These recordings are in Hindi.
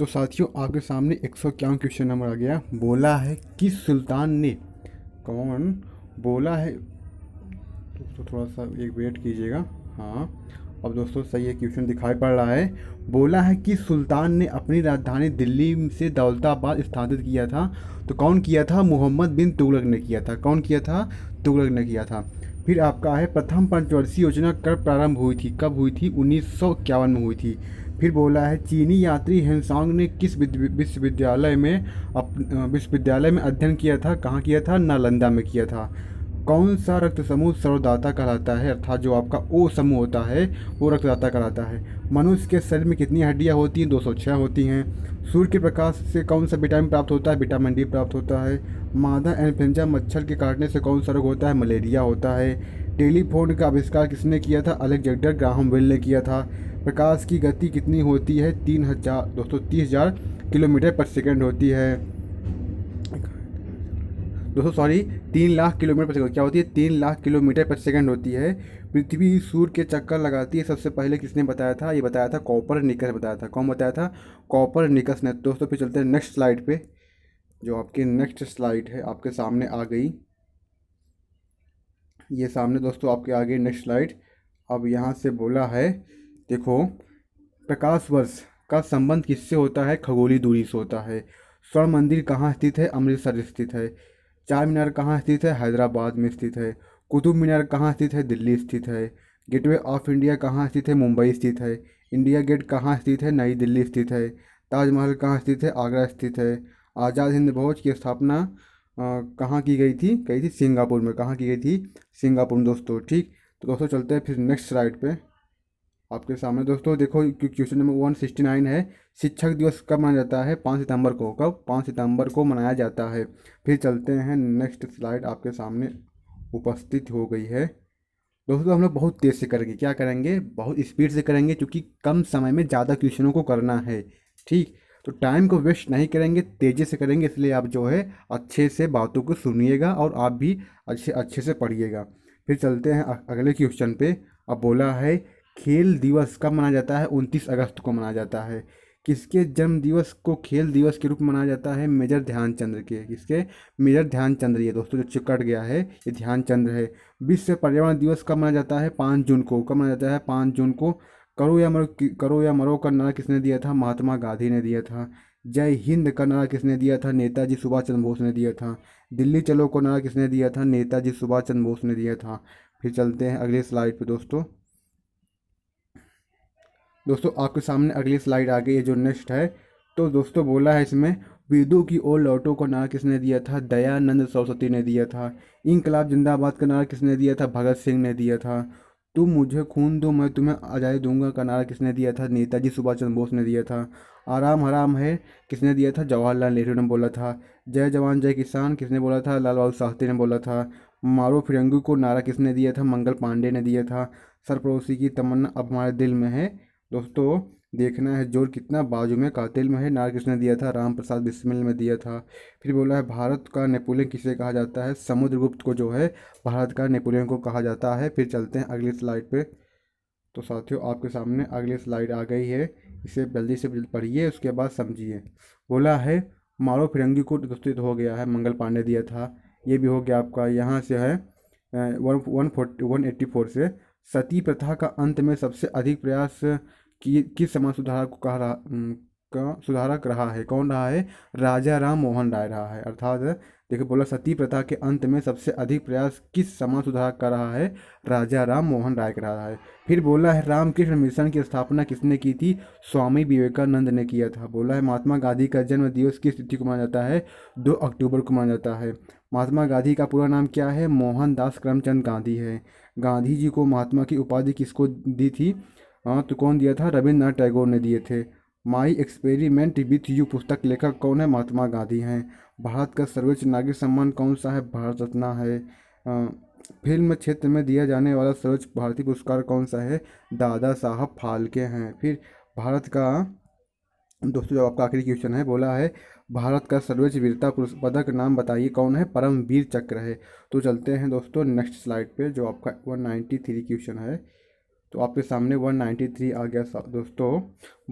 तो साथियों आपके सामने 151 क्वेश्चन नंबर आ गया। बोला है किस सुल्तान ने, कौन बोला है। तो थोड़ा सा एक वेट कीजिएगा। हाँ, अब दोस्तों सही है, क्वेश्चन दिखाई पड़ रहा है। बोला है कि सुल्तान ने अपनी राजधानी दिल्ली से दौलताबाद स्थानांतरित किया था। तो कौन किया था? मोहम्मद बिन तुगलक ने किया था। कौन किया था? तुगलक ने किया था। फिर आपका है प्रथम पंचवर्षीय योजना कब प्रारंभ हुई थी? कब हुई थी? 1951 में हुई थी। फिर बोला है चीनी यात्री हेनसांग ने किस विश्वविद्यालय में अध्ययन किया था? कहाँ किया था? नालंदा में किया था। कौन सा रक्त समूह सर्वदाता कहलाता है? अर्थात जो आपका ओ समूह होता है वो रक्तदाता कहलाता है। मनुष्य के शरीर में कितनी हड्डियां होती हैं? 206 होती हैं। सूर्य के प्रकाश से कौन सा विटामिन प्राप्त होता है? विटामिन डी प्राप्त होता है। मादा इन्फ्लुएंजा मच्छर के काटने से कौन सा रोग होता है? मलेरिया होता है। टेलीफोन का आविष्कार किसने किया था? अलेक्जेंडर ग्राहम बेल ने किया था। प्रकाश की गति कितनी होती है? 30,000 किलोमीटर पर सेकेंड होती है। दोस्तों सॉरी, 3 लाख किलोमीटर पर सेकंड क्या होती है? 3 लाख किलोमीटर पर सेकंड होती है। पृथ्वी सूर्य के चक्कर लगाती है सबसे पहले किसने बताया था? ये बताया था कॉपरनिकस ने बताया था। कौन बताया था? कॉपरनिकस ने। दोस्तों फिर चलते हैं नेक्स्ट स्लाइड पे। जो आपकी नेक्स्ट स्लाइड है आपके सामने आ गई। ये सामने दोस्तों आपके आ गई नेक्स्ट स्लाइड। अब यहाँ से बोला है, देखो, प्रकाश वर्ष का संबंध किससे होता है? खगोलीय दूरी से होता है। स्वर्ण मंदिर कहाँ स्थित है? अमृतसर स्थित है। चार मीनार कहाँ स्थित है? हैदराबाद में स्थित है। कुतुब मीनार कहाँ स्थित है? दिल्ली स्थित है। गेटवे ऑफ इंडिया कहाँ स्थित है? मुंबई स्थित है। इंडिया गेट कहाँ स्थित है? नई दिल्ली स्थित है। ताजमहल कहाँ स्थित है? आगरा स्थित है। आज़ाद हिंद फौज की स्थापना कहाँ की गई थी? कही थी सिंगापुर में। कहाँ की गई थी? सिंगापुर में दोस्तों। ठीक, तो दोस्तों चलते हैं फिर नेक्स्ट स्लाइड पे आपके सामने। दोस्तों देखो क्वेश्चन नंबर 169 है, शिक्षक दिवस कब मनाया जाता है? 5 सितंबर को। कब? 5 सितंबर को मनाया जाता है। फिर चलते हैं नेक्स्ट स्लाइड आपके सामने उपस्थित हो गई है। दोस्तों हम लोग बहुत तेज़ से करेंगे। क्या करेंगे? बहुत स्पीड से करेंगे, क्योंकि कम समय में ज़्यादा क्वेश्चनों को करना है। ठीक, तो टाइम को वेस्ट नहीं करेंगे, तेज़ी से करेंगे। इसलिए आप जो है अच्छे से बातों को सुनिएगा और आप भी अच्छे अच्छे से पढ़िएगा। फिर चलते हैं अगले क्वेश्चन पे। अब बोला है खेल दिवस कब मनाया जाता है? 29 अगस्त को मनाया जाता है। किसके जन्म दिवस को खेल दिवस के रूप में मनाया जाता है? मेजर ध्यानचंद्र के। किसके? मेजर ध्यानचंद्र। ये दोस्तों जो चिकट गया है ये ध्यानचंद्र है। विश्व पर्यावरण दिवस कब मनाया जाता है? 5 जून को। कब मनाया जाता है? 5 जून को। करो या मरो का नारा किसने दिया था? महात्मा गांधी ने दिया था। जय हिंद का नारा किसने दिया था? नेताजी सुभाष चंद्र बोस ने दिया था। दिल्ली चलो का नारा किसने दिया था? नेताजी सुभाष चंद्र बोस ने दिया था। फिर चलते हैं अगले स्लाइड पे दोस्तों। दोस्तों आपके सामने अगली स्लाइड आ गई है जो नेक्स्ट है। तो दोस्तों बोला है इसमें वेदों की ओर लौटो का नारा किसने दिया था? दयानंद सरस्वती ने दिया था। इनकलाब जिंदाबाद का नारा किसने दिया था? भगत सिंह ने दिया था। तुम मुझे खून दो मैं तुम्हें आज़ादी दूंगा का नारा किसने दिया था? नेताजी सुभाष चंद्र बोस ने दिया था। आराम हराम है किसने दिया था? जवाहरलाल नेहरू ने बोला था। जय जवान जय किसान किसने बोला था? लाल बहादुर शास्त्री ने बोला था। मारो फिरंगी को नारा किसने दिया था? मंगल पांडे ने दिया था। सरफरोशी की तमन्ना अब हमारे दिल में है। दोस्तों देखना है जोर कितना बाजू में कातिल में है, नार किसने दिया था? राम प्रसाद बिस्मिल में दिया था। फिर बोला है भारत का नेपोलियन किसे कहा जाता है? समुद्रगुप्त को जो है भारत का नेपोलियन को कहा जाता है। फिर चलते हैं अगली स्लाइड पे। तो साथियों आपके सामने अगली स्लाइड आ गई है, इसे जल्दी से पढ़िए उसके बाद समझिए। बोला है मारो फिरंगी को, दोस्तों तो हो गया है, मंगल पांडे दिया था। ये भी हो गया आपका। यहाँ से है 184 से सती प्रथा का अंत में सबसे अधिक प्रयास किस समाज सुधारक को कहा रहा का सुधारक रहा है? कौन रहा है? राजा राम मोहन राय रहा है। अर्थात देखिए बोला सती प्रथा के अंत में सबसे अधिक प्रयास किस समाज सुधारक का रहा है? राजा राम मोहन राय का रहा है। फिर बोला है रामकृष्ण मिशन की स्थापना किसने की थी? स्वामी विवेकानंद ने किया था। बोला है महात्मा गांधी का जन्म दिवस किस तिथि को मनाया जाता है? 2 अक्टूबर को मनाया जाता है। महात्मा गांधी का पूरा नाम क्या है? मोहनदास करमचंद गांधी है। गांधी जी को महात्मा की उपाधि किसको दी थी? हाँ तो कौन दिया था? रविन्द्रनाथ टैगोर ने दिए थे। माई एक्सपेरिमेंट विथ यू पुस्तक लेखक कौन है? महात्मा गांधी हैं। भारत का सर्वोच्च नागरिक सम्मान कौन सा है? भारत रत्न है। फिल्म क्षेत्र में दिया जाने वाला सर्वोच्च भारतीय पुरस्कार कौन सा है? दादा साहब फाल्के हैं। फिर भारत का दोस्तों जो आपका आखिरी क्वेश्चन है, बोला है भारत का सर्वोच्च वीरता पुरुष पदक नाम बताइए कौन है? परमवीर चक्र है। तो चलते हैं दोस्तों नेक्स्ट स्लाइड पे जो आपका 193 क्वेश्चन है। तो आपके सामने 193 आ गया दोस्तों।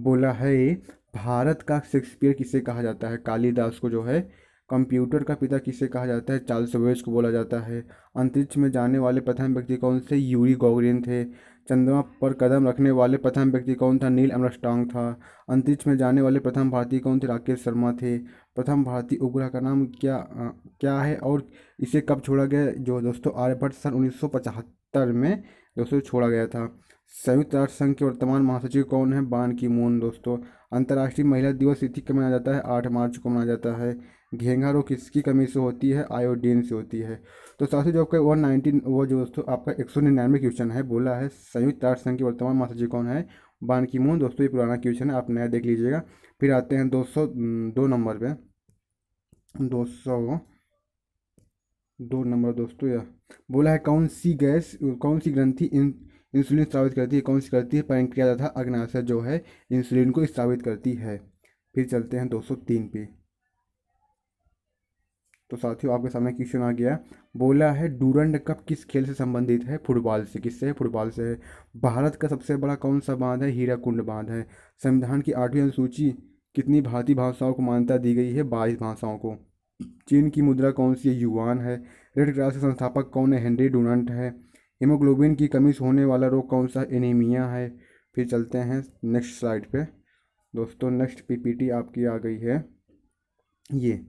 बोला है भारत का शेक्सपियर किसे कहा जाता है? कालिदास को जो है। कंप्यूटर का पिता किसे कहा जाता है? चार्ल्स बेबेज को बोला जाता है। अंतरिक्ष में जाने वाले प्रथम व्यक्ति कौन थे? यूरी गॉगरिन थे। चंद्रमा पर कदम रखने वाले प्रथम व्यक्ति कौन था? नील आर्मस्ट्रांग था। अंतरिक्ष में जाने वाले प्रथम भारतीय कौन थे? राकेश शर्मा थे। प्रथम भारतीय उपग्रह का नाम क्या है और इसे कब छोड़ा गया? जो दोस्तों आर्यभट्ट सन 1975 में दोस्तों छोड़ा गया था। संयुक्त राष्ट्र संघ के वर्तमान महासचिव कौन है? बान की मून दोस्तों। अंतर्राष्ट्रीय महिला दिवस तिथि कब मनाया जाता है? 8 मार्च को मनाया जाता है। घेंघा रोग किसकी कमी से होती है? आयोडीन से होती है। तो साथियों जो आपका 119 वो जो दोस्तों आपका 199 क्वेश्चन है, बोला है संयुक्त राष्ट्र संघ के वर्तमान महासचिव कौन है? बान की मून दोस्तों। ये पुराना क्वेश्चन है, आप नया देख लीजिएगा। फिर आते हैं 202 नंबर पे। 202 नंबर दोस्तों, यह बोला है कौन सी ग्रंथि इंसुलिन स्रावित करती है? कौन सी करती है? पैंक्रियाज तथा अग्नाशय जो है इंसुलिन को स्रावित करती है। फिर चलते हैं 203 पे। तो साथियों आपके सामने क्वेश्चन आ गया। बोला है डूरंड कप किस खेल से संबंधित है? फुटबॉल से। किससे है? फुटबॉल से है। भारत का सबसे बड़ा कौन सा बांध है? हीराकुंड बांध है। संविधान की 8वीं अनुसूची कितनी भारतीय भाषाओं को मान्यता दी गई है? 22 भाषाओं को। चीन की मुद्रा कौन सी है? युआन है। रेड क्रॉस के संस्थापक कौन है? हेनरी डुनांट है। हीमोग्लोबिन की कमी से होने वाला रोग कौन सा? एनीमिया है। फिर चलते हैं नेक्स्ट स्लाइड पे दोस्तों। नेक्स्ट पीपीटी आपकी आ गई है ये।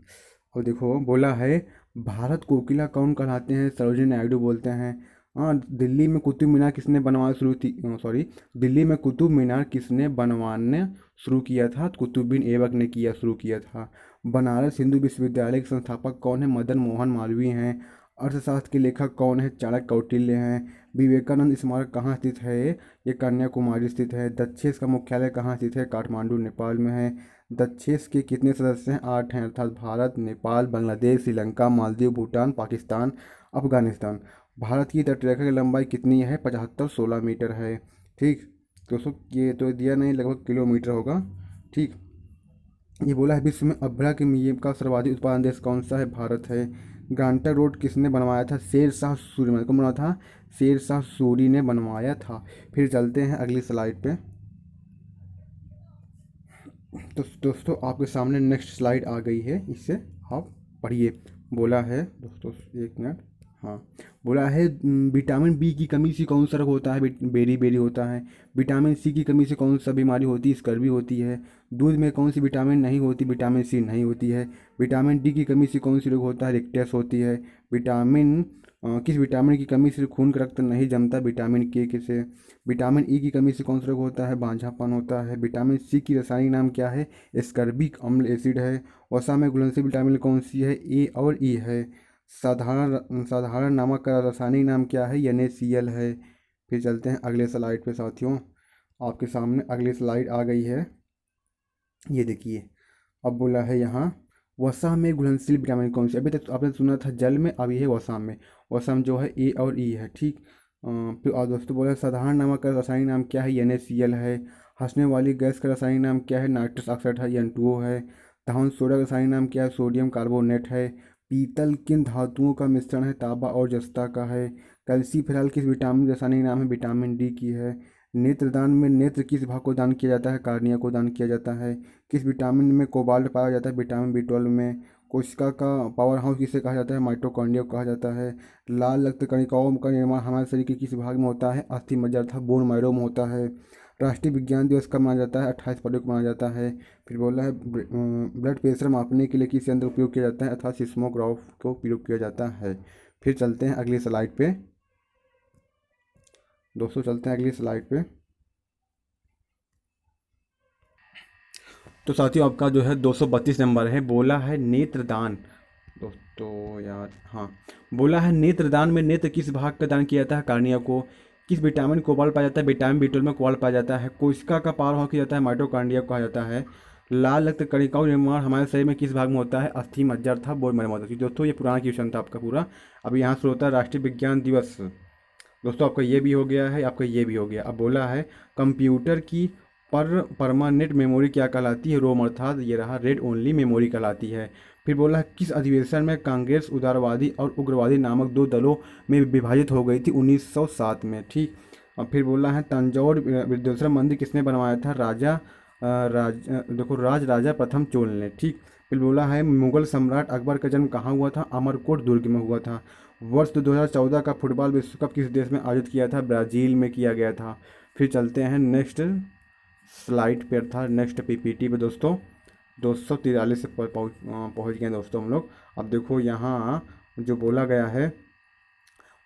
और देखो बोला है भारत कोकिला कौन कहलाते हैं? सरोजिनी नायडू बोलते हैं। हाँ, दिल्ली में कुतुब मीनार किसने बनवाना शुरू थी? सॉरी, दिल्ली में कुतुब मीनार किसने बनवाना शुरू किया था? कुतुबुद्दीन ऐबक ने शुरू किया था। बनारस हिंदू विश्वविद्यालय के संस्थापक कौन है? मदन मोहन मालवीय हैं। अर्थशास्त्र के लेखक कौन है? चाणक्य कौटिल्य हैं। विवेकानंद स्मारक कहाँ स्थित है? ये कन्याकुमारी स्थित है। दक्षेस का मुख्यालय कहाँ स्थित है? काठमांडू नेपाल में है। दक्षेस के कितने सदस्य हैं? 8 हैं, अर्थात भारत, नेपाल, बांग्लादेश, श्रीलंका, मालदीव, भूटान, पाकिस्तान, अफगानिस्तान। भारत की तटरेखा की लंबाई कितनी है? 75-16 मीटर है। ठीक दोस्तों, ये तो दिया नहीं, लगभग किलोमीटर होगा। ठीक, ये बोला है विश्व में अभ्रा का सर्वाधिक उत्पादन देश कौन सा है? भारत है। गांटर रोड किसने बनवाया था? शेर शाह सूरी ने। कौन बनवाया था? शेर शाह सूरी ने बनवाया था। फिर चलते हैं अगली स्लाइड पे। तो दोस्तों आपके सामने नेक्स्ट स्लाइड आ गई है, इससे आप पढ़िए। बोला है दोस्तों, एक मिनट। हाँ, बोला है विटामिन बी की कमी से कौन सा रोग होता है? बेरी बेरी होता है। विटामिन सी की कमी से कौन सा बीमारी होती है? स्कर्वी होती है। दूध में कौन सी विटामिन नहीं होती? विटामिन सी नहीं होती है। विटामिन डी की कमी से कौन सी रोग होता है? रिकटेस होती है। किस विटामिन की कमी से खून का रक्त नहीं जमता? विटामिन के से। विटामिन ई की कमी से कौन सा रोग होता है? बांझापन होता है। विटामिन सी की रासायनिक नाम क्या है? एस्कर्बिक अम्ल एसिड है। वसा में घुलनशील विटामिन कौन सी है? ए और ई है। साधारण नमक का रासायनिक नाम क्या है? NaCl है। फिर चलते हैं अगले स्लाइड पे साथियों। आपके सामने अगली स्लाइड आ गई है, ये देखिए। अब बोला है यहाँ वसा में घुलनशील विटामिन कौन सी? अभी तक आपने सुना था जल में, अब ये है वसा में। वसा में जो है ए और ई है। ठीक, फिर और दोस्तों बोला साधारण नमक का रासायनिक नाम क्या है? NaCl है। हंसने वाली गैस का रासायनिक नाम क्या है? नाइट्रस ऑक्साइड है, N2O है। धान सोडा का रासायनिक नाम क्या है? सोडियम कार्बोनेट है। पीतल किन धातुओं का मिश्रण है? तांबा और जस्ता का है। कैल्सीफेरॉल किस विटामिन का रासायनिक नाम है? विटामिन डी की है। नेत्रदान में नेत्र किस भाग को दान किया जाता है? कार्निया को दान किया जाता है। किस विटामिन में कोबाल्ट पाया जाता है? विटामिन B12 में। कोशिका का पावर हाउस किसे कहा जाता है? माइटोकॉन्ड्रिया को कहा जाता है। लाल रक्त कणिकाओं का निर्माण हमारे शरीर के किस भाग में होता है? अस्थि मज्जा अर्थात बोन मैरो में होता है। राष्ट्रीय विज्ञान दिवस कब मनाया जाता है? 28 फरवरी को मनाया जाता है। फिर बोला है ब्लड प्रेशर मापने के लिए किस यंत्र उपयोग किया जाता है? अर्थात सिस्मोग्राफ को उपयोग किया जाता है। फिर चलते हैं अगली स्लाइड पे दोस्तों, चलते हैं अगली स्लाइड पे। तो साथियों आपका जो है 232 नंबर है। बोला है नेत्रदान दोस्तों, यार हाँ, बोला है नेत्रदान में नेत्र किस भाग का दान किया जाता है? कार्निया को। किस विटामिन कोबाल्ट पाया जाता है? विटामिन B12 में कोबाल्ट पाया जाता है। कोशिका का पावर हाउस किया जाता है? माइटोकॉन्ड्रिया को कहा जाता है। लाल रक्त कणिकाओं का निर्माण हमारे शरीर में किस भाग में होता है? अस्थि मज्जा था बोन मैरो में होता है। दोस्तों ये पुराना क्वेश्चन था आपका पूरा। अब यहाँ से होता है राष्ट्रीय विज्ञान दिवस। दोस्तों आपका ये भी हो गया है, आपका ये भी हो गया। अब बोला है कंप्यूटर की परमानेंट मेमोरी क्या कहलाती है? रोम, अर्थात ये रहा रेड ओनली मेमोरी कहलाती है। फिर बोला है किस अधिवेशन में कांग्रेस उदारवादी और उग्रवादी नामक दो दलों में विभाजित हो गई थी? 1907 में। ठीक, और फिर बोला है तंजौर विद्योधर मंदिर किसने बनवाया था? देखो राजा प्रथम चोल ने, ठीक। फिर बोला है मुगल सम्राट अकबर का जन्म कहाँ हुआ था? अमरकोट दुर्ग में हुआ था। वर्ष 2014 का फुटबॉल विश्व कप किस देश में आयोजित किया था? ब्राज़ील में किया गया था। फिर चलते हैं नेक्स्ट स्लाइड पर, था नेक्स्ट पीपीटी पे दोस्तों। 243 पर पहुँच गए दोस्तों हम लोग। अब देखो यहाँ जो बोला गया है,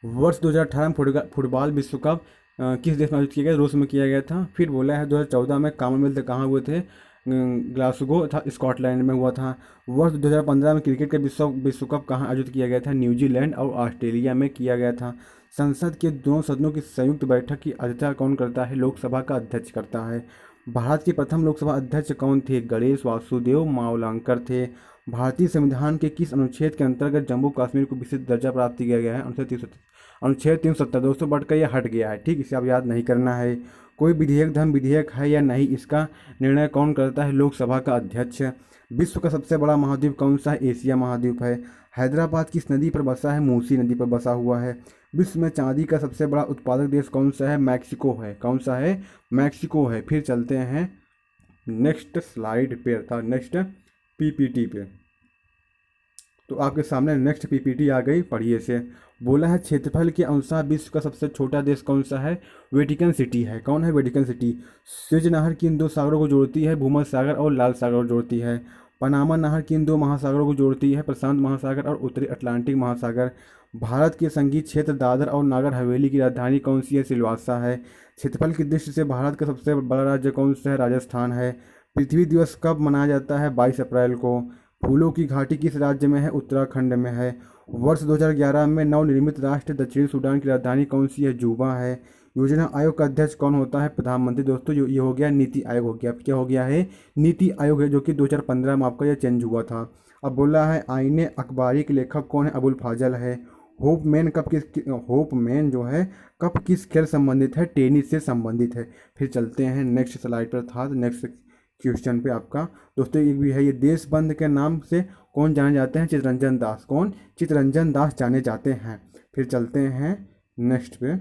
वर्ष 2018 में फुटबॉल विश्व कप किस देश में आयोजित किया गया? रूस में किया गया था। फिर बोला है 2014 में कॉमनवेल्थ कहाँ हुए थे? ग्लासगो था, स्कॉटलैंड में हुआ था। वर्ष 2015 में क्रिकेट का विश्व कप कहाँ आयोजित किया गया था? न्यूजीलैंड और ऑस्ट्रेलिया में किया गया था। संसद के दोनों सदनों की संयुक्त बैठक की अध्यक्षता कौन करता है? लोकसभा का अध्यक्ष करता है। भारत के प्रथम लोकसभा अध्यक्छ कौन थे? गणेश वासुदेव मावलंकर थे। भारतीय संविधान के किस अनुच्छेद के अंतर्गत जम्मू कश्मीर को विशेष दर्जा प्राप्त किया गया है? अनुच्छेद 370 दोस्तों, बढ़ कर यह हट गया है, ठीक। इसे आप याद नहीं करना है। कोई विधेयक धर्म विधेयक है या नहीं, इसका निर्णय कौन करता है? लोकसभा का अध्यक्ष। विश्व का सबसे बड़ा महाद्वीप कौन सा है? एशिया महाद्वीप है। हैदराबाद किस नदी पर बसा है? मूसी नदी पर बसा हुआ है। विश्व में चांदी का सबसे बड़ा उत्पादक देश कौन सा है? मैक्सिको है। कौन सा है? मैक्सिको है। फिर चलते हैं नेक्स्ट स्लाइड पे, अर्थात नेक्स्ट पीपीटी पे। तो आपके सामने नेक्स्ट पीपीटी आ गई, पढ़िए से। बोला है क्षेत्रफल के अनुसार विश्व का सबसे छोटा देश कौन सा है? वेटिकन सिटी है। कौन है वेटिकन सिटी? स्वेज नहर किन दो सागरों को जोड़ती है? भूमध्य सागर और लाल सागर को जोड़ती है। पनामा नहर किन दो महासागरों को जोड़ती है? प्रशांत महासागर और उत्तरी अटलांटिक महासागर। भारत के संगीत क्षेत्र दादर और नागर हवेली की राजधानी कौन सी है? सिलवासा है। क्षेत्रफल की दृष्टि से भारत का सबसे बड़ा राज्य कौन सा है? राजस्थान है। पृथ्वी दिवस कब मनाया जाता है? 22 अप्रैल को। फूलों की घाटी किस राज्य में है? उत्तराखंड में है। वर्ष 2011 में नवनिर्मित राष्ट्र दक्षिणी सूडान की राजधानी कौन सी है? जूबा है। योजना आयोग का अध्यक्ष कौन होता है? प्रधानमंत्री। दोस्तों ये हो गया नीति आयोग हो गया। अब क्या हो गया है? नीति आयोग है, जो कि 2015 में आपका यह चेंज हुआ था। अब बोला है आईने अखबारी के लेखक कौन है? अबुल फाजल है। होप मैन जो है कब किस खेल संबंधित है? टेनिस से संबंधित है। फिर चलते हैं नेक्स्ट स्लाइड पर, था नेक्स्ट क्वेश्चन पे आपका। दोस्तों एक भी है, ये देशबंधु के नाम से कौन जाने जाते हैं? चित्तरंजन दास। कौन? चित्तरंजन दास जाने जाते हैं। फिर चलते हैं नेक्स्ट पे।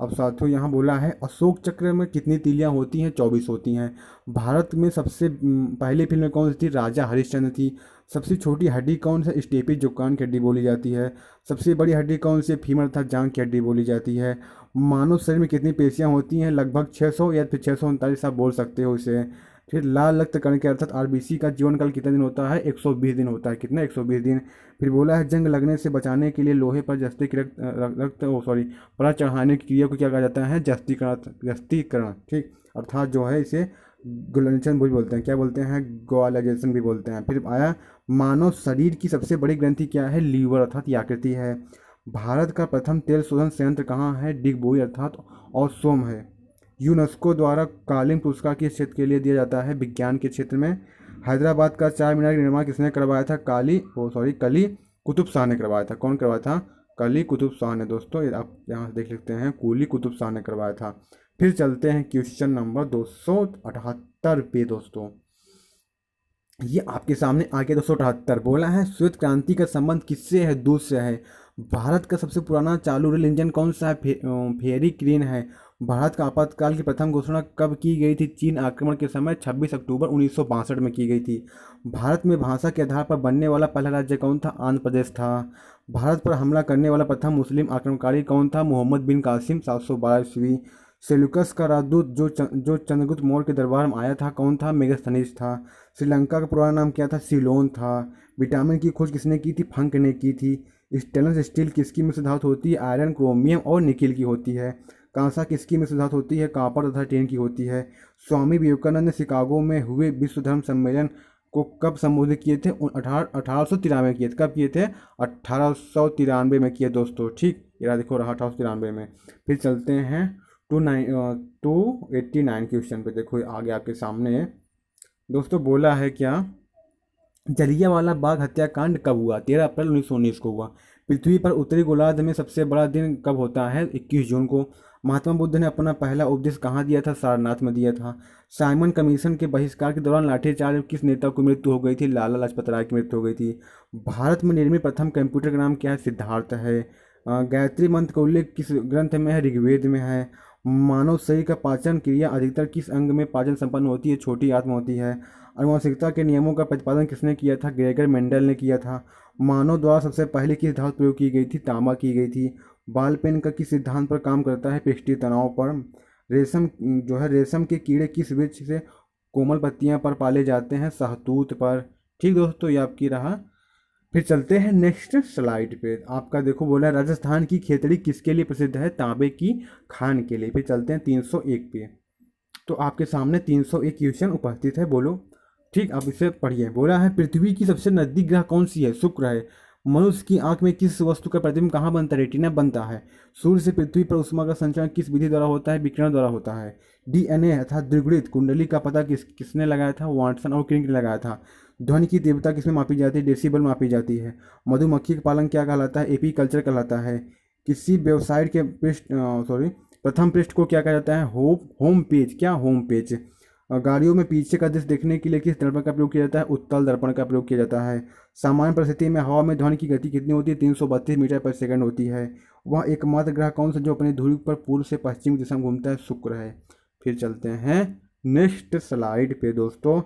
अब साथियों यहाँ बोला है अशोक चक्र में कितनी तीलियाँ होती हैं? 24 होती हैं। भारत में सबसे पहली फिल्म कौन सी थी? राजा हरिश्चंद्र थी। सबसे छोटी हड्डी कौन सा? स्टेपी, जो कान की हड्डी बोली जाती है। सबसे बड़ी हड्डी कौन सी? फीमर, अर्थात जांघ की हड्डी बोली जाती है। मानव शरीर में कितनी पेशियाँ होती हैं? लगभग 600 या फिर 639 आप बोल सकते हो इसे। फिर लाल रक्त कण के अर्थात आरबीसी का जीवन काल कितने दिन होता है? 120 दिन होता है। कितना? 120 दिन। फिर बोला है जंग लगने से बचाने के लिए लोहे पर जस्ती की परत चढ़ाने की क्रिया को क्या कहा जाता है? जस्तीकरण, ठीक। अर्थात जो है इसे ग्लोनेशन भी बोलते हैं। क्या बोलते हैं? ग्वालाइजेशन भी बोलते हैं। फिर आया मानव शरीर की सबसे बड़ी ग्रंथि क्या है? लीवर, अर्थात यकृति है। भारत का प्रथम तेल शोधन संयंत्र कहाँ है? डिगबोई, अर्थात सोम है। यूनेस्को द्वारा कालीन पुरस्कार किस क्षेत्र के लिए दिया जाता है? विज्ञान के क्षेत्र में। हैदराबाद का चार मीनार का निर्माण किसने करवाया था? कली कुतुब शाह ने करवाया था। कौन करवाया था? कली कुतुब शाह ने। दोस्तों आप यहाँ से देख सकते हैं, कुली कुतुब शाह ने करवाया था। फिर चलते हैं क्वेश्चन नंबर 278 पे। दोस्तों ये आपके सामने आगे 278 बोला है श्वेत क्रांति का संबंध किससे है? दूध से है। भारत का सबसे पुराना चालू रेल इंजन कौन सा है? फेरी क्रेन है। भारत का आपातकाल की प्रथम घोषणा कब की गई थी? चीन आक्रमण के समय 26 अक्टूबर 1962 में की गई थी। भारत में भाषा के आधार पर बनने वाला पहला राज्य कौन था? आंध्र प्रदेश था। भारत पर हमला करने वाला प्रथम मुस्लिम आक्रमणकारी कौन था? मोहम्मद बिन कासिम, 712 ईस्वी। सेल्यूकस का राजदूत जो चंद्रगुप्त मौर्य के दरबार में आया था कौन था? मेगास्थनीज था। श्रीलंका का पुराना नाम क्या था? सीलोन था। विटामिन की खोज किसने की थी? फंक ने की थी। स्टेनलेस स्टील किसकी मिश्र धातु होती है? आयरन, क्रोमियम और निकिल की होती है। कांसा किसकी मिश्र धातु होती है? कॉपर तथा टिन की होती है। स्वामी विवेकानंद ने शिकागो में हुए विश्व धर्म सम्मेलन को कब संबोधित किए थे? 1893 किए थे। कब किए थे? 1893 में किए दोस्तों, ठीक। ये देखो रहा 1893 में। फिर चलते हैं 289 क्वेश्चन पे। देखो आगे आपके सामने दोस्तों बोला है क्या? जलियांवाला बाग हत्याकांड कब हुआ? 13 अप्रैल 1919 को हुआ। पृथ्वी पर उत्तरी गोलार्ध में सबसे बड़ा दिन कब होता है? 21 जून को। महात्मा बुद्ध ने अपना पहला उपदेश कहाँ दिया था? सारनाथ में दिया था। साइमन कमीशन के बहिष्कार के दौरान लाठीचार्ज किस नेता को मृत्यु हो गई थी? लाला लाजपत राय की मृत्यु हो गई थी। भारत में निर्मित प्रथम कंप्यूटर का नाम क्या है? सिद्धार्थ है। गायत्री मंत्र का उल्लेख किस ग्रंथ में है? ऋग्वेद में है। मानव शरीर का पाचन क्रिया अधिकतर किस अंग में पाचन संपन्न होती है? छोटी आंत में होती है। आनुवंशिकता के नियमों का प्रतिपादन किसने किया था? ग्रेगर मेंडल ने किया था। मानव द्वारा सबसे पहले किस धातु प्रयोग की गई थी? तांबा की गई थी। बाल पेन का किस सिद्धांत पर काम करता है? पृष्ठीय तनाव पर। रेशम जो है, रेशम के कीड़े किस वृक्ष से कोमल पत्तियां पर पाले जाते हैं? सहतूत पर। ठीक दोस्तों, ये आपकी रहा। फिर चलते हैं नेक्स्ट स्लाइड पे। आपका देखो बोला है राजस्थान की खेतड़ी किसके लिए प्रसिद्ध है? तांबे की खान के लिए। फिर चलते हैं 301 पे। तो आपके सामने 301 क्वेश्चन उपस्थित है, बोलो। ठीक, आप इसे पढ़िए। बोला है पृथ्वी की सबसे नजदीक ग्रह कौन सी है? शुक्र है। मनुष्य की आंख में किस वस्तु का प्रतिबिंब कहाँ बनता है? रेटिना बनता है। सूर्य से पृथ्वी पर ऊष्मा का संचरण किस विधि द्वारा होता है? विकिरण द्वारा होता है। डीएनए अर्थात द्विगुणित कुंडली का पता किसने लगाया था? वाटसन और क्रिक ने लगाया था। ध्वनि की तीव्रता किसमें मापी जाती है? डेसिबल मापी जाती है। मधुमक्खी का पालन क्या कहलाता है? एपीकल्चर कहलाता है। किसी वेबसाइट के प्रथम पृष्ठ को क्या कहा जाता है? Home page. क्या? Home page. गाड़ियों में पीछे का दृश्य देखने के लिए किस दर्पण का प्रयोग किया जाता है? उत्तल दर्पण का प्रयोग किया जाता है। सामान्य परिस्थिति में हवा में ध्वनि की गति कितनी होती है? 332 मीटर पर सेकंड होती है। वह एकमात्र ग्रह कौन सा जो अपनी धुरी पर पूर्व से पश्चिम दिशा में घूमता है? शुक्र है। फिर चलते हैं नेक्स्ट स्लाइड पे दोस्तों।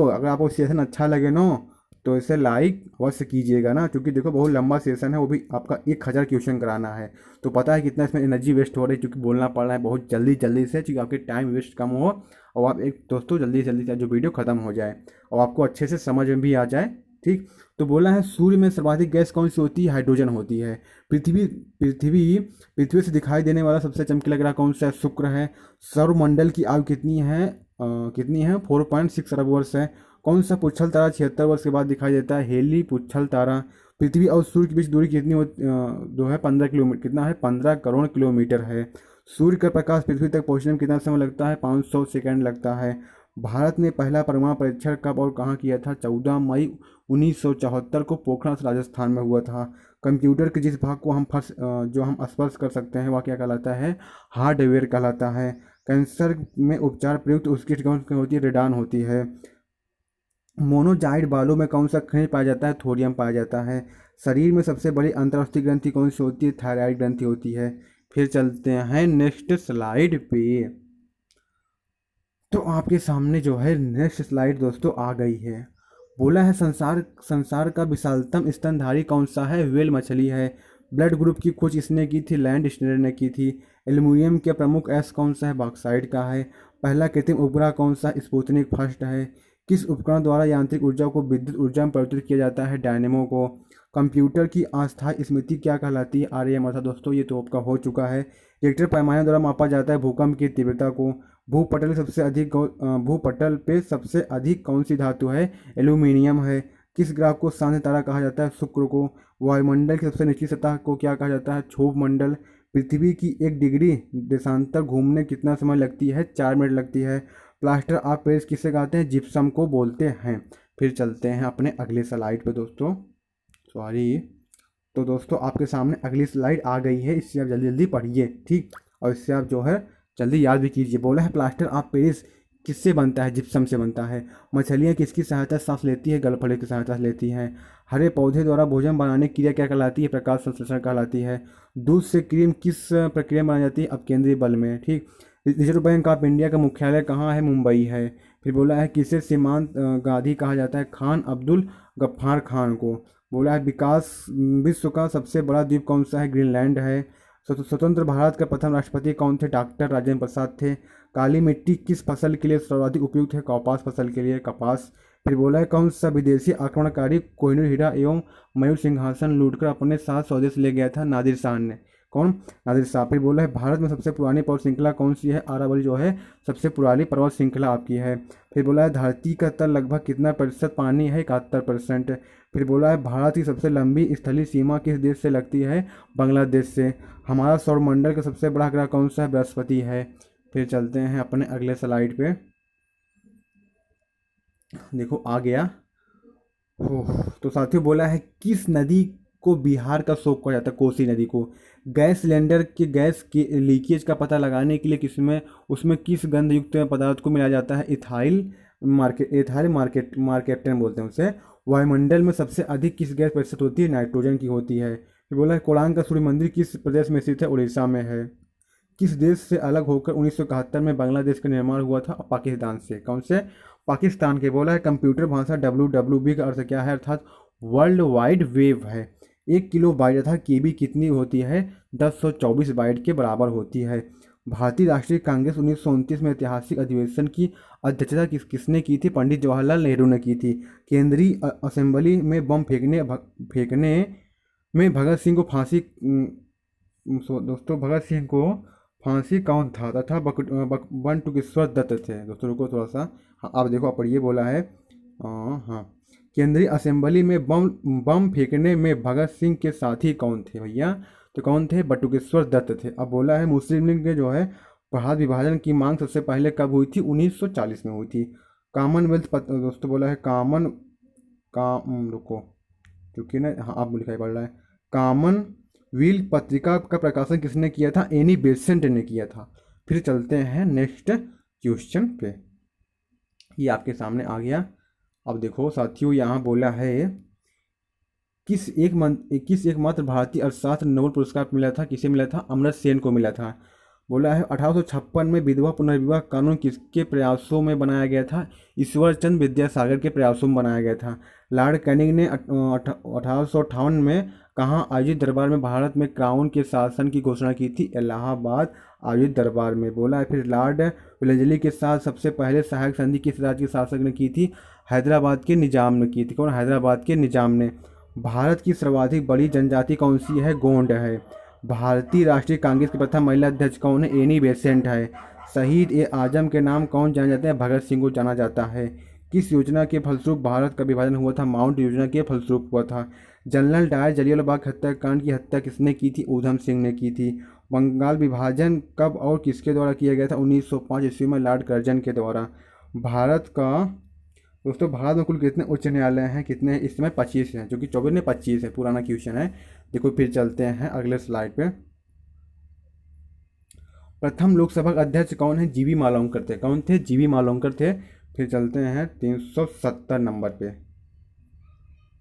अगर आपको सेशन अच्छा लगे ना तो इसे लाइक अवश्य कीजिएगा ना, क्योंकि देखो बहुत लंबा सेशन है, वो भी आपका 1000 क्वेश्चन कराना है। तो पता है कितना इसमें एनर्जी वेस्ट हो रही है, क्योंकि बोलना पड़ रहा है बहुत जल्दी जल्दी से, क्योंकि आपके टाइम वेस्ट कम हो और आप एक दोस्तों जल्दी जल्दी से जो वीडियो खत्म हो जाए और आपको अच्छे से समझ में भी आ जाए। ठीक, तो बोला है सूर्य में सर्वाधिक गैस कौन सी होती है? हाइड्रोजन होती है। पृथ्वी पृथ्वी पृथ्वी से दिखाई देने वाला सबसे चमकीला ग्रह कौन सा है? शुक्र है। सौरमंडल की आयु कितनी है? 4.6 अरब वर्ष है। कौन सा पुच्छल तारा 76 वर्ष के बाद दिखाई देता है? हेली पुच्छल तारा। पृथ्वी और सूर्य के बीच दूरी कितनी होती जो है 15 किलोमीटर। कितना है? 15 करोड़ किलोमीटर है। सूर्य का प्रकाश पृथ्वी तक पहुंचने में कितना समय लगता है? 500 सेकंड लगता है। भारत ने पहला परमाणु परीक्षण कब और कहाँ किया था? 14 मई 1974 को पोखरण राजस्थान में हुआ था। कंप्यूटर के जिस भाग को जो हम स्पर्श कर सकते हैं वह क्या कहलाता है? हार्डवेयर कहलाता है। कैंसर में उपचार प्रयुक्त उसकी कौन होती है? रेडान होती है। मोनोजाइड बालों में कौन सा खनिज पाया जाता है? थोरियम पाया जाता है। शरीर में सबसे बड़ी अंतर्स्थीय ग्रंथि कौन सी होती है? थायराइड ग्रंथि होती है। फिर चलते हैं नेक्स्ट स्लाइड पे। तो आपके सामने जो है नेक्स्ट स्लाइड दोस्तों आ गई है। बोला है संसार का विशालतम स्तनधारी कौन सा है? व्हेल मछली है। ब्लड ग्रुप की खोज किसने की थी? लैंड स्टेनर ने की थी। एल्युमिनियम के प्रमुख एस कौन सा है? बॉक्साइड का है। पहला कृत्रिम उपग्रह कौन सा? स्पुतनिक फर्स्ट है। किस उपकरण द्वारा यांत्रिक ऊर्जा को विद्युत ऊर्जा में परिवर्तित किया जाता है? डायनेमो को। कंप्यूटर की अस्थायी स्मृति क्या कहलाती है? आरएम। अर्थात दोस्तों ये तो आपका हो चुका है। रिक्टर पैमाने द्वारा मापा जाता है भूकंप की तीव्रता को। भूपटल पे सबसे अधिक कौन सी धातु है? एल्यूमिनियम है। किस ग्रह को शांत तारा कहा जाता है? शुक्र को। वायुमंडल की सबसे निचली सतह को क्या कहा जाता है? क्षोभ मंडल। पृथ्वी की 1 डिग्री देशांतर घूमने कितना समय लगती है? 4 मिनट लगती है। प्लास्टर ऑफ पेरिस किसे कहते हैं? जिप्सम को बोलते हैं। फिर चलते हैं अपने अगले स्लाइड पे दोस्तों। सॉरी, तो दोस्तों आपके सामने अगली स्लाइड आ गई है, इससे आप जल्दी जल्दी पढ़िए। ठीक, और इससे आप जो है जल्दी याद भी कीजिए। बोला है प्लास्टर ऑफ पेरिस किससे बनता है? जिप्सम से बनता है। मछलियाँ किसकी सहायता से सांस लेती है? गलफड़े की सहायता से लेती हैं। हरे पौधे द्वारा भोजन बनाने की क्रिया क्या कहलाती है? प्रकाश संश्लेषण कहलाती है। दूध से क्रीम किस प्रक्रिया में बनाई जाती है? अपकेंद्रीय बल में। ठीक, रिजर्व बैंक ऑफ इंडिया का मुख्यालय कहाँ है? मुंबई है। फिर बोला है किसे सीमांत गांधी कहा जाता है? खान अब्दुल गफ्फार खान को। बोला है विश्व का सबसे बड़ा द्वीप कौन सा है? ग्रीनलैंड है। स्वतंत्र भारत के प्रथम राष्ट्रपति कौन थे? डॉक्टर राजेंद्र प्रसाद थे। काली मिट्टी किस फसल के लिए सर्वाधिक उपयुक्त है? कपास फसल के लिए, कपास। फिर बोला है कौन सा विदेशी आक्रमणकारी कोहिनूर हीरा एवं मयूर सिंहासन लूटकर अपने साथ स्वदेश ले गया था? नादिर शाह ने। कौन? नादिर शाह। फिर बोला है भारत में सबसे पुरानी पर्वत श्रृंखला कौन सी है? अरावली जो है सबसे पुरानी पर्वत श्रृंखला आपकी है। फिर बोला है धरती का तल लगभग कितना प्रतिशत पानी है? 71%। फिर बोला है भारत की सबसे लंबी स्थलीय सीमा किस देश से लगती है? बांग्लादेश से। हमारा सौरमंडल का सबसे बड़ा ग्रह कौन सा है? बृहस्पति है। फिर चलते हैं अपने अगले स्लाइड पे। देखो आ गया। तो साथियों बोला है किस नदी को बिहार का शोक कहा जाता है? कोसी नदी को। गैस सिलेंडर के गैस की लीकेज का पता लगाने के लिए उसमें किस गंध युक्त पदार्थ को मिलाया जाता है? एथाइल मार्केटन बोलते हैं उसे। वायुमंडल में सबसे अधिक किस गैस प्रतिशत होती है? नाइट्रोजन की होती है। फिर बोला है कोणार्क का सूर्य मंदिर किस प्रदेश में स्थित है? उड़ीसा में है। किस देश से अलग होकर 1971 में बांग्लादेश का निर्माण हुआ था? पाकिस्तान से। कौन से? पाकिस्तान के। बोला है कंप्यूटर भाषा WWB का अर्थ क्या है? अर्थात वर्ल्ड वाइड वेव है। 1 किलो बाइट अर्थात केबी कितनी होती है? 1024 बाइट के बराबर होती है। भारतीय राष्ट्रीय कांग्रेस 1929 में ऐतिहासिक अधिवेशन की अध्यक्षता किसने की थी? पंडित जवाहरलाल नेहरू ने की थी। केंद्रीय असेंबली में बम फेंकने में भगत सिंह को फांसी दोस्तों भगत सिंह को फांसी कौन था? तथा बंटुकेश्वर दत्त थे। दोस्तों रुको थोड़ा सा। हाँ आप देखो पढ़िए। बोला है हाँ केंद्रीय असेंबली में बम फेंकने में भगत सिंह के साथी कौन थे भैया? तो कौन थे? बटुकेश्वर दत्त थे। अब बोला है मुस्लिम लीग के जो है भारत विभाजन की मांग सबसे पहले कब हुई थी? 1940 में हुई थी। कॉमनवेल्थ दोस्तों बोला है रुको क्योंकि ना हाँ आप लिखाई पड़ रहा है। कॉमनवेल्थ पत्रिका का प्रकाशन किसने किया था? एनी बेसेंट ने किया था। फिर चलते हैं नेक्स्ट क्वेश्चन पे। ये आपके सामने आ गया। अब देखो साथियों यहाँ बोला है किस एकमात्र भारतीय अर्थशास्त्र नोबेल पुरस्कार मिला था? किसे मिला था? अमर्त्य सेन को मिला था। बोला है 1856 में विधवा पुनर्विवाह कानून किसके प्रयासों में बनाया गया था? ईश्वर चंद्र विद्यासागर के प्रयासों में बनाया गया था। लॉर्ड कैनिंग ने 1858 में कहाँ आयोजित दरबार में भारत में क्राउन के शासन की घोषणा की थी? इलाहाबाद आयोजित दरबार में। बोला है फिर लॉर्ड वेलेस्ली के साथ सबसे पहले सहायक संधि किस राज्य के शासक ने की थी? हैदराबाद के निजाम ने की थी। कौन? हैदराबाद के निजाम ने। भारत की सर्वाधिक बड़ी जनजाति कौन सी है? गोंड है। भारतीय राष्ट्रीय कांग्रेस की प्रथम महिला अध्यक्ष कौन है? एनी बेसेंट है। शहीद ए आजम के नाम कौन जाने जाते हैं? भगत सिंह को जाना जाता है। किस योजना के फलस्वरूप भारत का विभाजन हुआ था? माउंट योजना के फलस्वरूप हुआ था। जनरल डायर जलियांवाला हत्याकांड की हत्या किसने की थी? ऊधम सिंह ने की थी। बंगाल विभाजन कब और किसके द्वारा किया गया था? 1905 ईस्वी में लॉर्ड कर्जन के द्वारा। भारत में कुल कितने उच्च न्यायालय हैं? कितने? इस समय 25 हैं, जो कि 24 ने 25 है। पुराना क्वेश्चन है। देखो फिर चलते हैं अगले स्लाइड पे। प्रथम लोकसभा का अध्यक्ष कौन है? जीवी मालवंकर थे। कौन थे? जीवी मालवंकर थे। फिर चलते हैं 370 नंबर पे।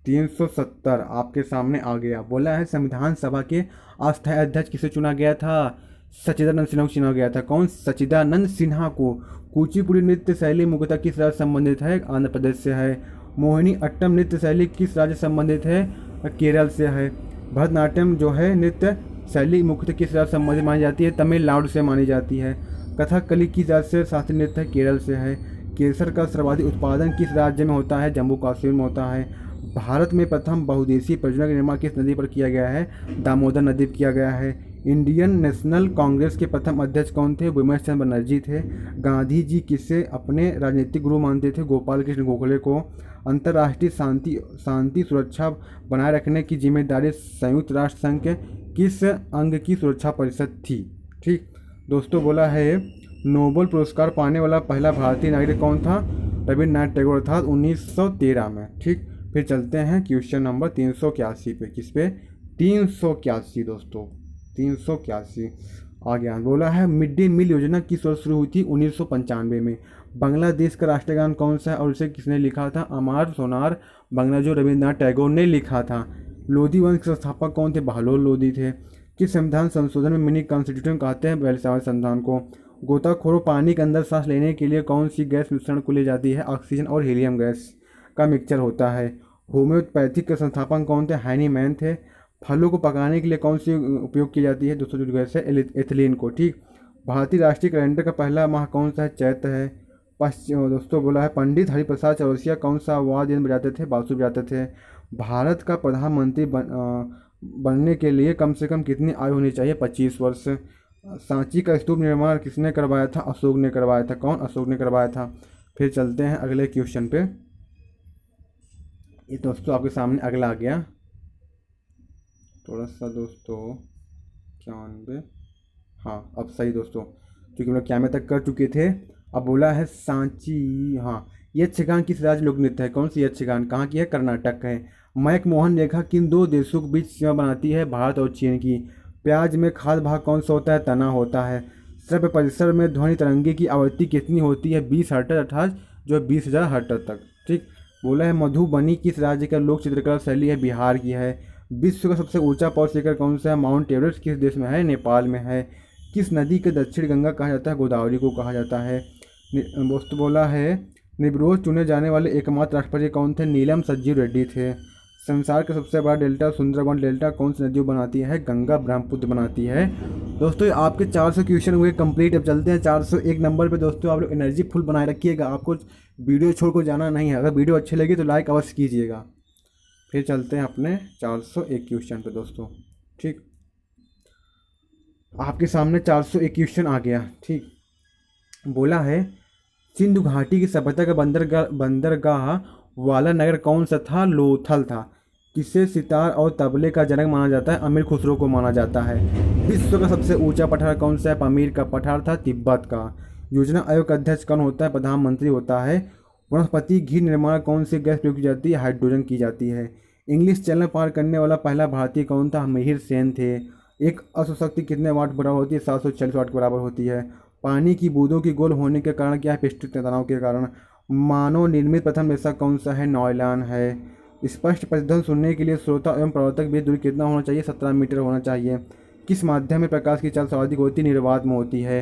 370 आपके सामने आ गया। बोला है संविधान सभा के अस्थायी अध्यक्ष किसे चुना गया था? सच्चिदानंद सिन्हा को चुना गया था। कौन? सच्चिदानंद सिन्हा को। कुचिपुड़ी नृत्य शैली मुख्यतः किस राज्य संबंधित है? आंध्र प्रदेश से है। मोहिनी अट्टम नृत्य शैली किस राज्य संबंधित है? केरल से है। भरतनाट्यम जो है नृत्य शैली मुख्यतः किस राज्य संबंधित मानी जाती है? तमिलनाडु से मानी जाती है। कथकली किस राज्य से शास्त्रीय नृत्य है? केरल से है। केसर का सर्वाधिक उत्पादन किस राज्य में होता है? जम्मू कश्मीर में होता है। भारत में प्रथम बहुउद्देशीय परियोजना का निर्माण किस नदी पर किया गया है? दामोदर नदी पर किया गया है। इंडियन नेशनल कांग्रेस के प्रथम अध्यक्ष कौन थे? बिमल चंद्र बनर्जी थे। गांधी जी किसे अपने राजनीतिक गुरु मानते थे? गोपाल कृष्ण गोखले को। अंतर्राष्ट्रीय शांति सुरक्षा बनाए रखने की जिम्मेदारी संयुक्त राष्ट्र संघ के किस अंग की सुरक्षा परिषद थी? ठीक दोस्तों बोला है नोबेल पुरस्कार पाने वाला पहला भारतीय नागरिक कौन था? रविन्द्रनाथ टैगोर अर्थात 1913 में। ठीक फिर चलते हैं क्वेश्चन नंबर 381 पे। किस पे? 381 दोस्तों 381 आ गया। बोला है मिड डे मील योजना किस वर्ष शुरू हुई थी? 1995 में। बांग्लादेश का राष्ट्रीय गान कौन सा है और इसे किसने लिखा था? अमार सोनार बांग्ला, जो रविन्द्रनाथ टैगोर ने लिखा था। लोधी वंश के संस्थापक कौन थे? बहलोल लोधी थे। किस संविधान संशोधन में मिनी कॉन्स्टिट्यूशन कहते हैं? वेल्साई संविधान को। गोताखोरों पानी के अंदर सांस लेने के लिए कौन सी गैस मिश्रण को ले जाती है? ऑक्सीजन और हीलियम गैस का मिक्सचर होता है। होम्योपैथिक के संस्थापक कौन थे? हैनी मैन थे। फलों को पकाने के लिए कौन सी उपयोग की जाती है? दोस्तों जो गैस है एथिलीन को। ठीक भारतीय राष्ट्रीय कैलेंडर का पहला माह कौन सा है? चैत्र है। दोस्तों बोला है पंडित हरिप्रसाद चौरसिया कौन सा वाद्य यंत्र बजाते थे? बांसुरी बजाते थे। भारत का प्रधानमंत्री बनने के लिए कम से कम कितनी आयु होनी चाहिए? 25 वर्ष। सांची का स्तूप निर्माण किसने करवाया था? अशोक ने करवाया था। कौन? अशोक ने करवाया था। फिर चलते हैं अगले क्वेश्चन पे। ये दोस्तों आपके सामने अगला आ गया। थोड़ा सा दोस्तों 91 हाँ अब सही दोस्तों, क्योंकि हम लोग कैमरे तक कर चुके थे। अब बोला है सांची। हाँ यक्षगान किस राज्य लोक नृत्य है? कौन सी यक्षगान कहाँ की है? कर्नाटक है। मैकमोहन रेखा किन दो देशों के बीच सीमा बनाती है? भारत और चीन की। प्याज में खाद भाग कौन सा होता है? तना होता है। श्रव्य परिसर में ध्वनि तरंगे की आवृत्ति कितनी होती है? 20 हर्ट्ज अर्थात जो 20,000 हर्ट्ज तक। ठीक बोला है मधुबनी किस राज्य का लोक चित्रकला शैली है? बिहार की है। विश्व का सबसे ऊंचा पर्वत शिखर कौन सा है? माउंट एवरेस्ट किस देश में है? नेपाल में है। किस नदी के दक्षिण गंगा कहा जाता है? गोदावरी को कहा जाता है। दोस्तों बोला है निर्विरोध चुने जाने वाले एकमात्र राष्ट्रपति कौन थे? नीलम संजीव रेड्डी थे। संसार का सबसे बड़ा डेल्टा सुंदरबन डेल्टा कौन सी नदियों बनाती है? गंगा ब्रह्मपुत्र बनाती है। दोस्तों ये आपके 400 क्वेश्चन हुए कंप्लीट। अब चलते हैं 401 नंबर पे। दोस्तों आप लोग एनर्जी फुल बनाए रखिएगा, आपको वीडियो छोड़ कर जाना नहीं है। अगर वीडियो अच्छी लगी तो लाइक अवश्य कीजिएगा। फिर चलते हैं अपने 401 क्वेश्चन पे दोस्तों। ठीक, आपके सामने 401 क्वेश्चन आ गया। ठीक, बोला है सिंधु घाटी की सभ्यता का बंदरगाह वाला नगर कौन सा था? लोथल था। किसे सितार और तबले का जनक माना जाता है? अमीर खुसरो को माना जाता है। विश्व का सबसे ऊंचा पठार कौन सा है? पामीर का पठार था, तिब्बत का। योजना आयोग का अध्यक्ष कौन होता है? प्रधानमंत्री होता है। वनस्पति घी निर्माण कौन सी गैस प्रयोग की जाती है? हाइड्रोजन की जाती है। इंग्लिश चैनल पार करने वाला पहला भारतीय कौन था? मिहिर सेन थे। एक अश्वशक्ति कितने वाट बराबर होती है? 740 वाट के बराबर होती है। पानी की बूंदों की गोल होने के कारण क्या है? पृष्ठ तनाव के कारण। मानव निर्मित प्रथम रेशा कौन सा है? नॉयलान है। स्पष्ट प्रतिध्वनि सुनने के लिए श्रोता एवं प्रवर्तक बीच दूरी कितना होना चाहिए? 17 मीटर होना चाहिए। किस माध्यम में प्रकाश की चाल सर्वाधिक होती है? निर्वात में होती है।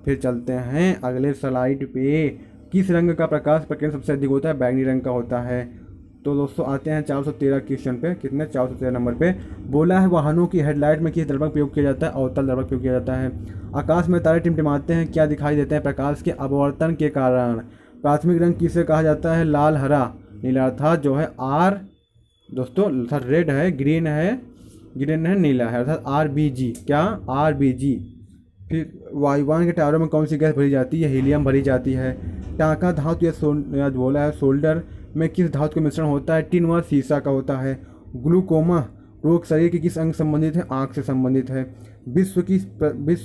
फिर चलते हैं अगले स्लाइड पे। किस रंग का प्रकाश प्रकीर्ण सबसे अधिक होता है? बैंगनी रंग का होता है। तो दोस्तों आते हैं 413 क्वेश्चन पे। कितने? 413 नंबर पे। बोला है वाहनों की हेडलाइट में किस दर्पण प्रयोग किया जाता है? अवतल दर्पण प्रयोग किया जाता है। आकाश में तारे टिमटिमाते हैं, क्या दिखाई देते हैं? प्रकाश के अपवर्तन के कारण। प्राथमिक रंग किसे कहा जाता है? लाल, हरा, नीला। अर्थात जो है आर दोस्तों अर्थात रेड है, ग्रीन है, नीला है, अर्थात RBG। क्या? RBG। फिर वायुयान के टायरों में कौन सी गैस भरी जाती है? हीलियम भरी जाती है। टांका धातु या बोला है सोल्डर में किस धातु का मिश्रण होता है? टिन व सीसा का होता है। ग्लूकोमा रोग शरीर के किस अंग संबंधित है? आँख से संबंधित है। विश्व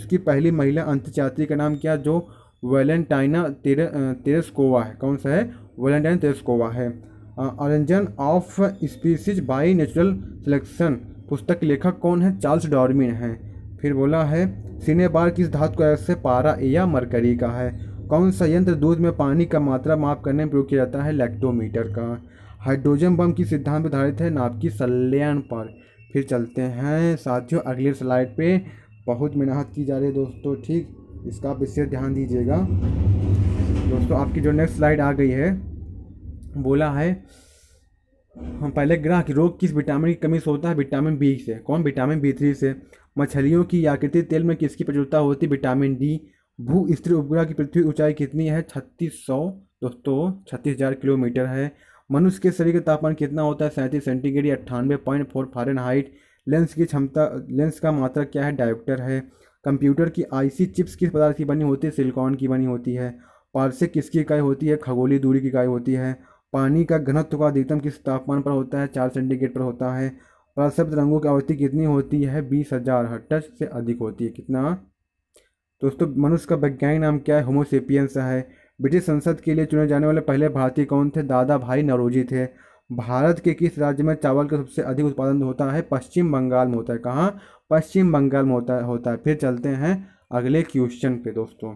की पहली महिला अंतरिक्ष यात्री का नाम क्या? जो वैलेंटाइना तेरेस्कोवा है। कौन सा है? वैलेंटाइन तेरेस्कोवा है। Origin of species by natural selection पुस्तक के लेखक कौन है? चार्ल्स डार्विन है। फिर बोला है सिनेबार किस धातु का से? पारा या मरकरी का है। कौन सा यंत्र दूध में पानी का मात्रा माप करने में प्रयोग किया जाता है? लैक्टोमीटर का। हाइड्रोजन बम किस सिद्धांत पर आधारित है? नाभिकीय संलयन पर। फिर चलते हैं साथियों अगली स्लाइड पे। बहुत मेहनत की जा रही है दोस्तों। ठीक, इसका आप विशेष ध्यान दीजिएगा। दोस्तों आपकी जो नेक्स्ट स्लाइड आ गई है, बोला है हम पहले ग्रह की रोग किस विटामिन की कमी से होता है? विटामिन B से। कौन? विटामिन B3 से। मछलियों की आकृति तेल में किसकी प्रचुरता होती है? Vitamin D। भू स्थिर उपग्रह की पृथ्वी ऊंचाई कितनी है? 3600 दोस्तों 36,000 किलोमीटर है। मनुष्य के शरीर का तापमान कितना होता है? 37 सेंटीग्रेड या 98.4 फ़ारेनहाइट। लेंस का मात्रा क्या है? डायोप्टर है। कंप्यूटर की IC चिप्स किस पदार्थ की बनी होती है? सिलिकॉन की बनी होती है। पारसेक किसकी इकाई होती है? खगोलीय दूरी की इकाई होती है। पानी का घनत्व का अधिकतम किस तापमान पर होता है? 4 सेंटीग्रेड पर होता है। प्रसब्ध रंगों की आवृत्ति कितनी होती है? 20,000 हर्ट्ज से अधिक होती है। कितना? दोस्तों मनुष्य का वैज्ञानिक नाम क्या है? होमोसेपियंस है। ब्रिटिश संसद के लिए चुने जाने वाले पहले भारतीय कौन थे? दादा भाई नौरोजी थे। भारत के किस राज्य में चावल का सबसे अधिक उत्पादन होता है? पश्चिम बंगाल में होता है। कहाँ? पश्चिम बंगाल में होता है। फिर चलते हैं अगले क्वेश्चन पे दोस्तों।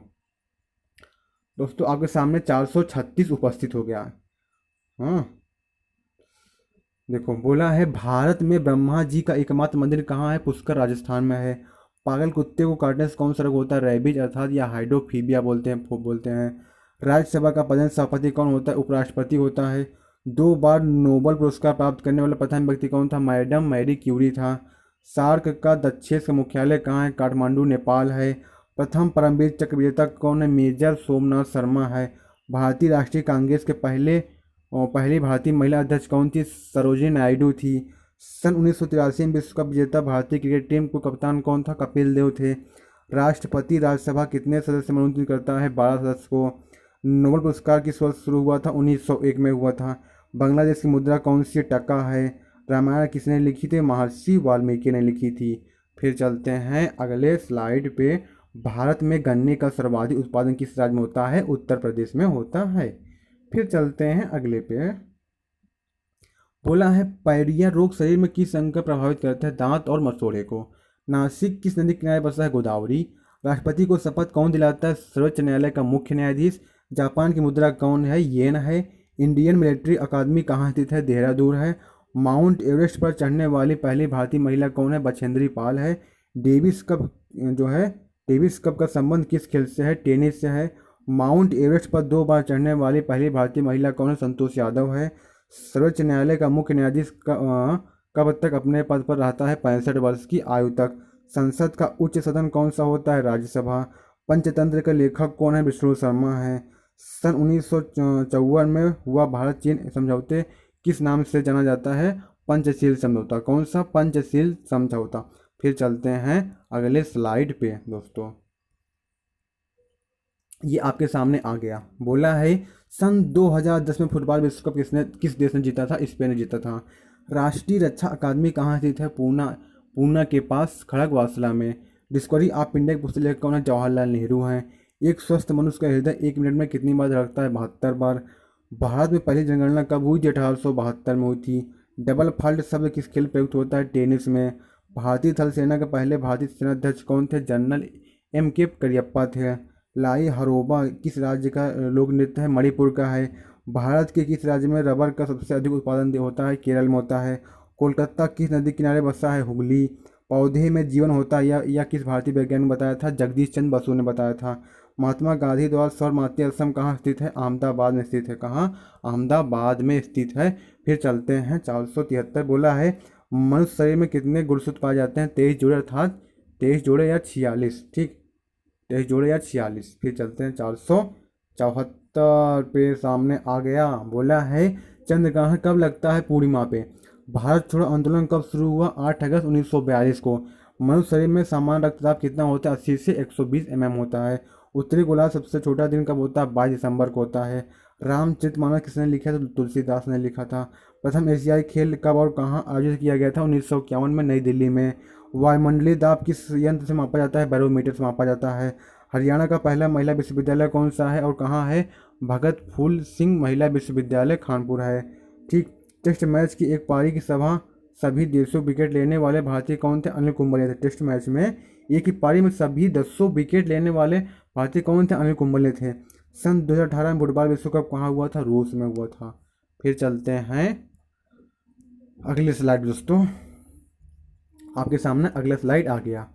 आपके सामने 436 उपस्थित हो गया है। हाँ देखो, बोला है भारत में ब्रह्मा जी का एकमात्र मंदिर कहाँ है? पुष्कर राजस्थान में है। पागल कुत्ते को काटने से कौन सा रोग होता है? रेबीज अर्थात या हाइड्रोफीबिया बोलते हैं। राज्यसभा का प्रधान सभापति कौन होता है? उपराष्ट्रपति होता है। 2 बार नोबेल पुरस्कार प्राप्त करने वाला प्रथम व्यक्ति कौन था? मैडम मैरी क्यूरी था। सार्क का दक्षेश का मुख्यालय कहाँ है? काठमांडू नेपाल है। प्रथम परमवीर चक्र विजेता कौन है? मेजर सोमनाथ शर्मा है। भारतीय राष्ट्रीय कांग्रेस के पहली भारतीय महिला अध्यक्ष कौन थी? सरोजिनी नायडू थी। सन 1983 में विश्व कप विजेता भारतीय क्रिकेट टीम को कप्तान कौन था? कपिल देव थे। राष्ट्रपति राज्यसभा कितने सदस्य मनोनीत करता है? 12 सदस्य को। नोबेल पुरस्कार किस वर्ष शुरू हुआ था? 1901 में हुआ था। बांग्लादेश की मुद्रा कौन सी? टका है। रामायण किसने लिखी थी? महर्षि वाल्मीकि ने लिखी थी। फिर चलते हैं अगले स्लाइड पे। भारत में गन्ने का सर्वाधिक उत्पादन किस राज्य में होता है? उत्तर प्रदेश में होता है। फिर चलते हैं अगले पे। बोला है पायरिया रोग शरीर में किस अंग का प्रभावित करता है? दांत और मसूड़े को। नासिक किस नदी किनारे बसा है? गोदावरी। राष्ट्रपति को शपथ कौन दिलाता है? सर्वोच्च न्यायालय का मुख्य न्यायाधीश। जापान की मुद्रा कौन है? येन है। इंडियन मिलिट्री अकादमी कहाँ स्थित है? देहरादून है। माउंट एवरेस्ट पर चढ़ने वाली पहली भारतीय महिला कौन है? बछेंद्री पाल है। डेविस कप जो है डेविस कप का संबंध किस खेल से है? टेनिस से है। माउंट एवरेस्ट पर 2 बार चढ़ने वाली पहली भारतीय महिला कौन है? संतोष यादव है। सर्वोच्च न्यायालय का मुख्य न्यायाधीश कब तक अपने पद पर रहता है? 65 वर्ष की आयु तक। संसद का उच्च सदन कौन सा होता है? राज्यसभा। पंचतंत्र के लेखक कौन है? विष्णु शर्मा है। सन 1954 में हुआ भारत चीन समझौते किस नाम से जाना जाता है? पंचशील समझौता। कौन सा? पंचशील समझौता। फिर चलते हैं अगले स्लाइड पे दोस्तों। ये आपके सामने आ गया। बोला है सन 2010 में फुटबॉल विश्व कप किस देश ने जीता था? स्पेन ने जीता था। राष्ट्रीय रक्षा अकादमी कहाँ स्थित है? पूना के पास खड़गवासला में। डिस्कवरी ऑफ इंडिया के पुस्तक लेखक कौन है? जवाहरलाल नेहरू हैं। एक स्वस्थ मनुष्य का हृदय 1 मिनट में कितनी बार धड़कता है? 72 बार। भारत में पहली जनगणना कब हुई थी? 1872 में हुई थी। डबल फॉल्ट शब्द किस खेल प्रयुक्त होता है? टेनिस में। भारतीय थल सेना के पहले भारतीय सेनाध्यक्ष कौन थे? General M.K. करियप्पा थे। लाई हरोबा किस राज्य का लोक नृत्य है? मणिपुर का है। भारत के किस राज्य में रबर का सबसे अधिक उत्पादन होता है? केरल में होता है। कोलकाता किस नदी किनारे बसा है? हुगली। पौधे में जीवन होता है या किस भारतीय वैज्ञानिक ने बताया था? जगदीश चंद्र बसु ने बताया था। महात्मा गांधी द्वारा स्वरमाती आश्रम कहाँ स्थित है? अहमदाबाद में स्थित है। कहाँ? अहमदाबाद में स्थित है। फिर चलते हैं 473। बोला है मनुष्य शरीर में कितने गुणसूत्र पाए जाते हैं? 23 जोड़े, अर्थात 23 जोड़े या 46। ठीक, 23 जोड़े या 46। फिर चलते हैं 474 पे सामने आ गया। बोला है चंद्रग्रहण कब लगता है? पूर्णिमा पे। भारत छोड़ो आंदोलन कब शुरू हुआ? 8 अगस्त 1942 को। मनुष्य शरीर में सामान्य रक्तचाप कितना होता है? 80 से 120 mm होता है। उत्तरी गोलार्ध सबसे छोटा दिन कब होता है? 22 दिसंबर को होता है। रामचरितमानस किसने लिखा था? तुलसीदास ने लिखा था। प्रथम एशियाई खेल कब और कहाँ आयोजित किया गया था? 1951 में नई दिल्ली में। वायुमंडलीय दाब किस यंत्र से मापा जाता है? बैरोमीटर से मापा जाता है। हरियाणा का पहला महिला विश्वविद्यालय कौन सा है और कहाँ है? भगत फूल सिंह महिला विश्वविद्यालय कानपुर है। ठीक। टेस्ट मैच की एक पारी की सभी 150 विकेट लेने वाले भारतीय कौन थे? अनिल कुंबले थे। टेस्ट मैच में एक ही पारी में सभी 100 विकेट लेने वाले भारतीय कौन थे? अनिल कुंबले थे। सन 2018 में फुटबॉल विश्व कप कहाँ हुआ था? रूस में हुआ था। फिर चलते हैं अगले स्लाइड दोस्तों। आपके सामने अगला स्लाइड आ गया।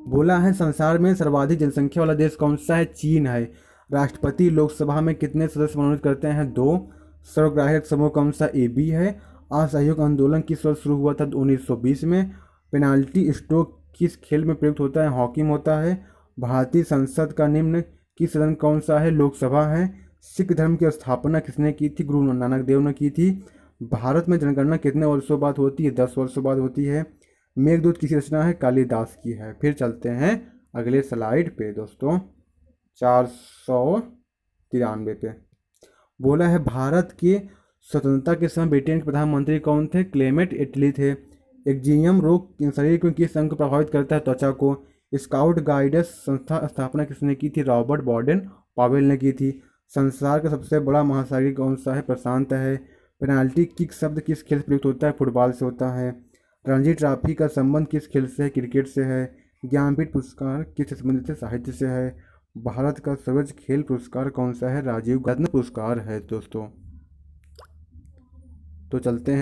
बोला है संसार में सर्वाधिक जनसंख्या वाला देश कौन सा है? चीन है। राष्ट्रपति लोकसभा में कितने सदस्य मनोनीत करते हैं? 2। सर्वग्राहक समूह कौन सा? AB है। असहयोग आंदोलन किस वर्ष शुरू हुआ था? 1920 में। पेनाल्टी स्ट्रोक किस खेल में प्रयुक्त होता है? हॉकी में होता है। भारतीय संसद का निम्न की सदन कौन सा है? लोकसभा है। सिख धर्म की स्थापना किसने की थी? गुरु नानक देव ने की थी। भारत में जनगणना कितने वर्षों बाद होती है? 10 वर्षों बाद होती है। मेघदूत किसी रचना है? कालिदास की है। फिर चलते हैं अगले स्लाइड पे दोस्तों 493 पे। बोला है भारत के स्वतंत्रता के समय ब्रिटेन के प्रधानमंत्री कौन थे? क्लेमेंट एटली थे। एक्जियम रोग शरीर में किस अंग को प्रभावित करता है? त्वचा को। स्काउट गाइड्स संस्था स्थापना किसने की थी? रॉबर्ट बॉर्डन पावेल ने की थी। संसार का सबसे बड़ा महासागर कौन सा है? प्रशांत है। पेनाल्टी किक शब्द किस खेल से प्रयुक्त होता है? फुटबॉल से होता है। रणजी ट्रॉफी का संबंध किस खेल से है? क्रिकेट से है। ज्ञानपीठ पुरस्कार किससे संबंधित है? साहित्य से है। भारत का सर्वोच्च खेल पुरस्कार कौन सा है? राजीव गांधी पुरस्कार है दोस्तों। तो चलते हैं